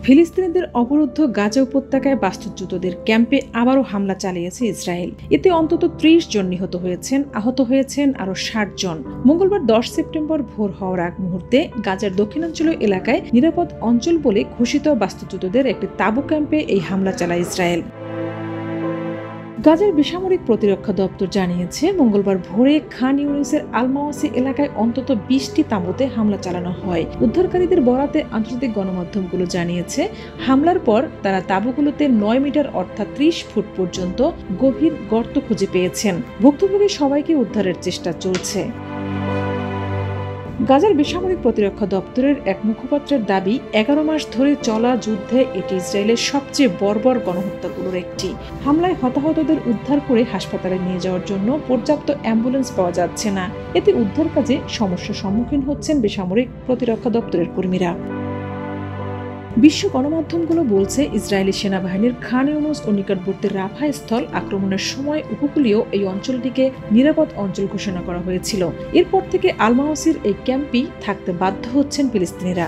ফিলিস্তিনিদের অবরুদ্ধ গাজা উপত্যকায় বাস্তুচ্যুতদের ক্যাম্পে আবারও হামলা চালিয়েছে ইসরায়েল। এতে অন্তত ৩০ জন নিহত হয়েছেন, আহত হয়েছেন আরও ৬০ জন। মঙ্গলবার ১০ সেপ্টেম্বর ভোর হওয়ার আগ মুহূর্তে গাজার দক্ষিণাঞ্চলীয় এলাকায় নিরাপদ অঞ্চল বলে ঘোষিত বাস্তুচ্যুতদের একটি তাঁবু ক্যাম্পে এই হামলা চালায় ইসরায়েল। গাজার বেসামরিক প্রতিরক্ষা দপ্তর জানিয়েছে, মঙ্গলবার ভোরে খান ইউনিসের আল-মাওয়াসি এলাকায় অন্তত ২০টি তাঁবুতে হামলা চালানো হয়। উদ্ধারকারীদের বরাতে আন্তর্জাতিক গণমাধ্যমগুলো জানিয়েছে, হামলার পর তারা তাঁবুগুলোতে ৯ মিটার অর্থাৎ ৩০ ফুট পর্যন্ত গভীর গর্ত খুঁজে পেয়েছেন। ভুক্তভোগী সবাইকে উদ্ধারের চেষ্টা চলছে। গাজার বেসামরিক প্রতিরক্ষা দপ্তরের এক মুখপাত্রের দাবি, ১১ মাস ধরে চলা যুদ্ধে এটি ইসরায়েলের সবচেয়ে বর্বর গণহত্যাগুলোর একটি। হামলায় হতাহতদের উদ্ধার করে হাসপাতালে নিয়ে যাওয়ার জন্য পর্যাপ্ত অ্যাম্বুলেন্স পাওয়া যাচ্ছে না। এতে উদ্ধার কাজে সমস্যার সম্মুখীন হচ্ছেন বেসামরিক প্রতিরক্ষা দপ্তরের কর্মীরা। বিশ্ব গণমাধ্যমগুলো বলছে, ইসরায়েলি সেনাবাহিনীর খান ইউনুস ও নিকটবর্তী রাফা স্থল আক্রমণের সময় উপকূলীয় এই অঞ্চলটিকে নিরাপদ অঞ্চল ঘোষণা করা হয়েছিল। এরপর থেকে আল-মাওয়াসির এই ক্যাম্পেই থাকতে বাধ্য হচ্ছেন ফিলিস্তিনিরা।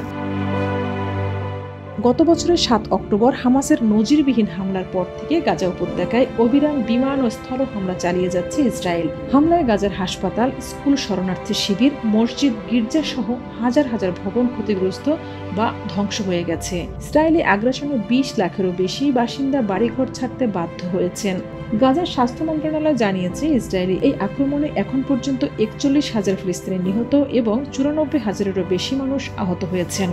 গত বছরের ৭ অক্টোবর হামাসের নজিরবিহীন হামলার পর থেকে গাজা উপত্যকায় অবিরাম বিমান ও স্থল হামলা চালিয়ে যাচ্ছে ইসরায়েল। হামলায় গাজার হাসপাতাল, স্কুল, শরণার্থী শিবির, মসজিদ, গির্জা সহ হাজার হাজার ভবন ক্ষতিগ্রস্ত বা ধ্বংস হয়ে গেছে। ইসরায়েলি আগ্রাসনে ২০ লাখেরও বেশি বাসিন্দা বাড়িঘর ছাড়তে বাধ্য হয়েছেন। গাজার স্বাস্থ্য মন্ত্রণালয় জানিয়েছে, ইসরায়েলি এই আক্রমণে এখন পর্যন্ত ৪১,০০০ ফিলিস্তিনি নিহত এবং ৯৪,০০০-এরও বেশি মানুষ আহত হয়েছেন।